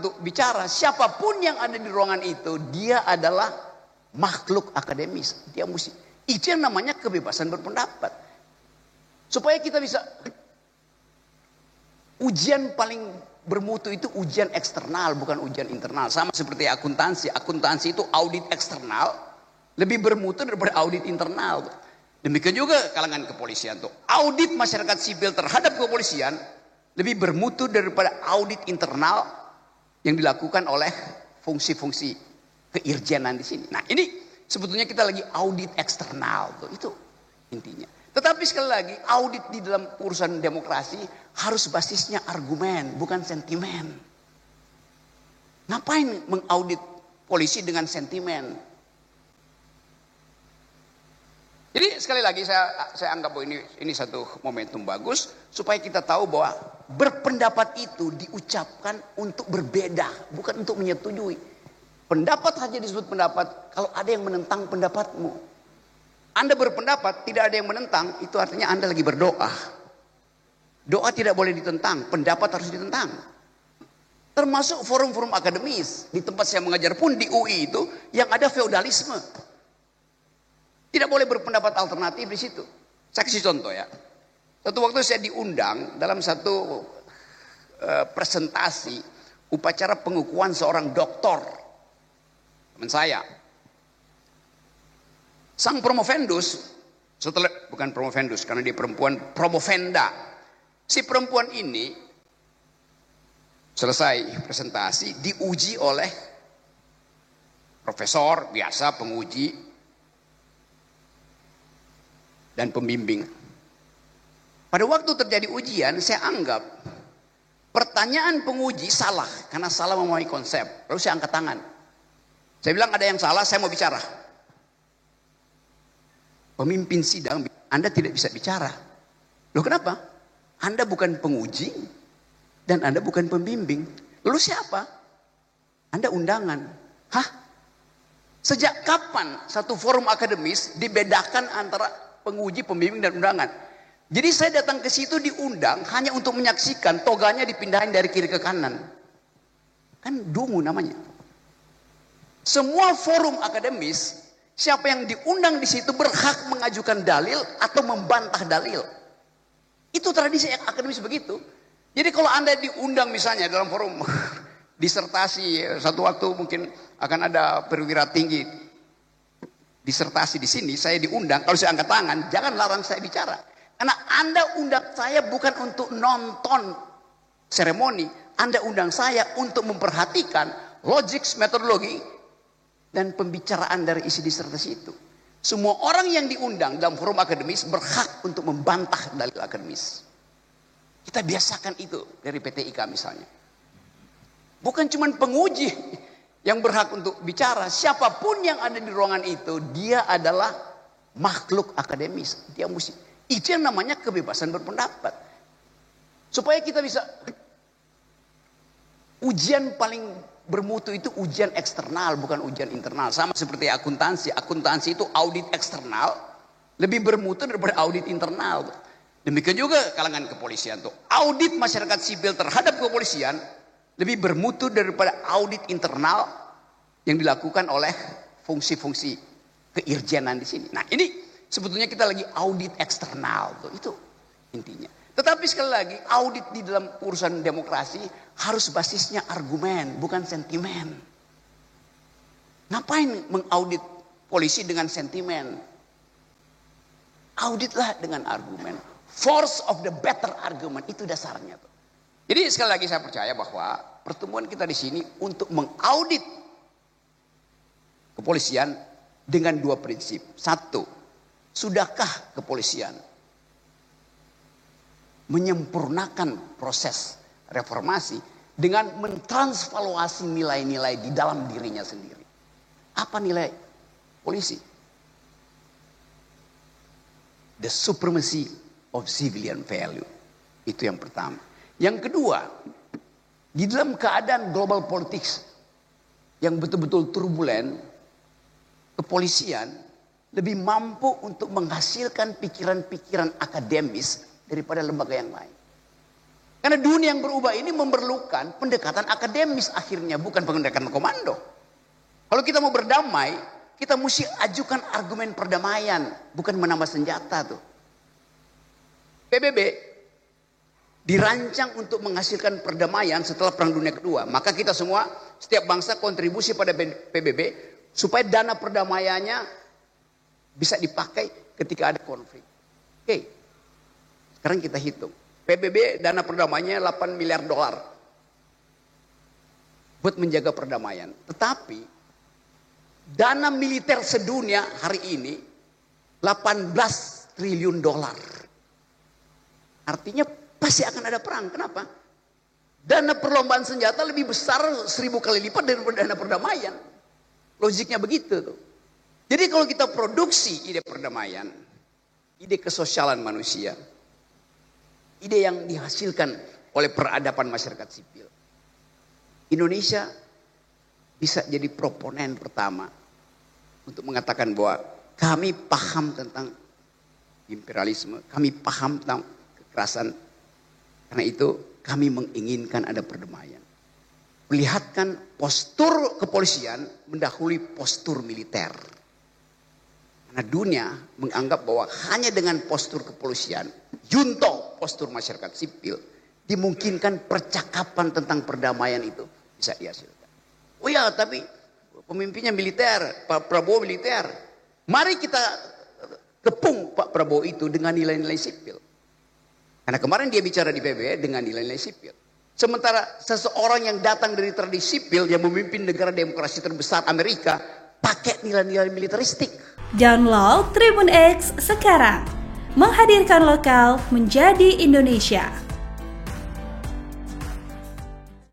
untuk bicara, siapapun yang ada di ruangan itu, dia adalah makhluk akademis. Dia mesti, itu yang namanya kebebasan berpendapat. Supaya kita bisa, ujian paling bermutu itu ujian eksternal, bukan ujian internal. Sama seperti akuntansi. Akuntansi itu audit eksternal, lebih bermutu daripada audit internal. Demikian juga kalangan kepolisian tuh. Audit masyarakat sipil terhadap kepolisian lebih bermutu daripada audit internal yang dilakukan oleh fungsi-fungsi keirjenan di sini. Nah, ini sebetulnya kita lagi audit eksternal tuh, itu intinya. Tetapi sekali lagi, audit di dalam urusan demokrasi harus basisnya argumen, bukan sentimen. Ngapain mengaudit polisi dengan sentimen? Jadi sekali lagi saya anggap bahwa ini satu momentum bagus supaya kita tahu bahwa berpendapat itu diucapkan untuk berbeda, bukan untuk menyetujui. Pendapat saja disebut pendapat kalau ada yang menentang pendapatmu. Anda berpendapat tidak ada yang menentang, itu artinya Anda lagi berdoa. Doa tidak boleh ditentang, pendapat harus ditentang. Termasuk forum-forum akademis. Di tempat saya mengajar pun di UI itu yang ada feodalisme. Tidak boleh berpendapat alternatif di situ. Saya kasih contoh ya. Satu waktu saya diundang dalam satu presentasi upacara pengukuhan seorang doktor. Teman saya. Sang promovendus, bukan promovendus karena dia perempuan, promovenda. Si perempuan ini selesai presentasi diuji oleh profesor biasa, penguji dan pembimbing. Pada waktu terjadi ujian, saya anggap pertanyaan penguji salah karena salah memahami konsep. Lalu saya angkat tangan. Saya bilang ada yang salah, saya mau bicara. Pemimpin sidang, Anda tidak bisa bicara. Loh kenapa? Anda bukan penguji dan Anda bukan pembimbing. Lalu siapa? Anda undangan. Hah? Sejak kapan satu forum akademis dibedakan antara penguji, pembimbing dan undangan? Jadi saya datang ke situ diundang hanya untuk menyaksikan, toganya dipindahin dari kiri ke kanan. Kan dungu namanya. Semua forum akademis, siapa yang diundang di situ berhak mengajukan dalil atau membantah dalil. Itu tradisi akademis begitu. Jadi kalau Anda diundang misalnya dalam forum disertasi, satu waktu mungkin akan ada perwira tinggi disertasi di sini, saya diundang, kalau saya angkat tangan, jangan larang saya bicara. Karena Anda undang saya bukan untuk nonton seremoni, Anda undang saya untuk memperhatikan logik, metodologi, dan pembicaraan dari isi disertasi itu. Semua orang yang diundang dalam forum akademis berhak untuk membantah dalil akademis. Kita biasakan itu dari PT IKA misalnya. Bukan cuma penguji yang berhak untuk bicara. Siapapun yang ada di ruangan itu, dia adalah makhluk akademis. Dia mesti, itu yang namanya kebebasan berpendapat. Supaya kita bisa, ujian paling bermutu itu ujian eksternal, bukan ujian internal. Sama seperti akuntansi. Akuntansi itu audit eksternal, lebih bermutu daripada audit internal. Demikian juga kalangan kepolisian tuh. Audit masyarakat sipil terhadap kepolisian lebih bermutu daripada audit internal yang dilakukan oleh fungsi-fungsi keirjenan di sini. Nah, ini sebetulnya kita lagi audit eksternal tuh, itu intinya. Tetapi sekali lagi, audit di dalam urusan demokrasi harus basisnya argumen, bukan sentimen. Ngapain mengaudit polisi dengan sentimen? Auditlah dengan argumen. Force of the better argument, itu dasarnya tuh. Jadi sekali lagi saya percaya bahwa pertemuan kita di sini untuk mengaudit kepolisian dengan dua prinsip. Satu, sudahkah kepolisian menyempurnakan proses reformasi dengan mentransvaluasi nilai-nilai di dalam dirinya sendiri. Apa nilai polisi? The supremacy of civilian value. Itu yang pertama. Yang kedua, di dalam keadaan global politics yang betul-betul turbulen, kepolisian lebih mampu untuk menghasilkan pikiran-pikiran akademis daripada lembaga yang lain. Karena dunia yang berubah ini memerlukan pendekatan akademis akhirnya, bukan pendekatan komando. Kalau kita mau berdamai, kita mesti ajukan argumen perdamaian, bukan menambah senjata tuh. PBB dirancang untuk menghasilkan perdamaian setelah Perang Dunia Kedua. Maka kita semua, setiap bangsa kontribusi pada PBB supaya dana perdamaiannya bisa dipakai ketika ada konflik. Oke, sekarang kita hitung. PBB dana perdamaiannya $8 miliar buat menjaga perdamaian. Tetapi dana militer sedunia hari ini $18 triliun. Artinya pasti akan ada perang. Kenapa? Dana perlombaan senjata lebih besar 1000 kali lipat daripada dana perdamaian. Logiknya begitu tuh. Jadi kalau kita produksi ide perdamaian, ide kesosialan manusia, ide yang dihasilkan oleh peradaban masyarakat sipil, Indonesia bisa jadi proponen pertama untuk mengatakan bahwa kami paham tentang imperialisme, kami paham tentang kekerasan. Karena itu kami menginginkan ada perdamaian. Perlihatkan postur kepolisian mendahului postur militer. Karena dunia menganggap bahwa hanya dengan postur kepolisian, junto postur masyarakat sipil, dimungkinkan percakapan tentang perdamaian itu bisa dihasilkan. Oh ya, tapi pemimpinnya militer, Pak Prabowo militer. Mari kita kepung Pak Prabowo itu dengan nilai-nilai sipil. Karena kemarin dia bicara di PBB dengan nilai-nilai sipil. Sementara seseorang yang datang dari tradisi sipil yang memimpin negara demokrasi terbesar Amerika pakai nilai-nilai militeristik. Download Tribun X sekarang. Menghadirkan lokal menjadi Indonesia.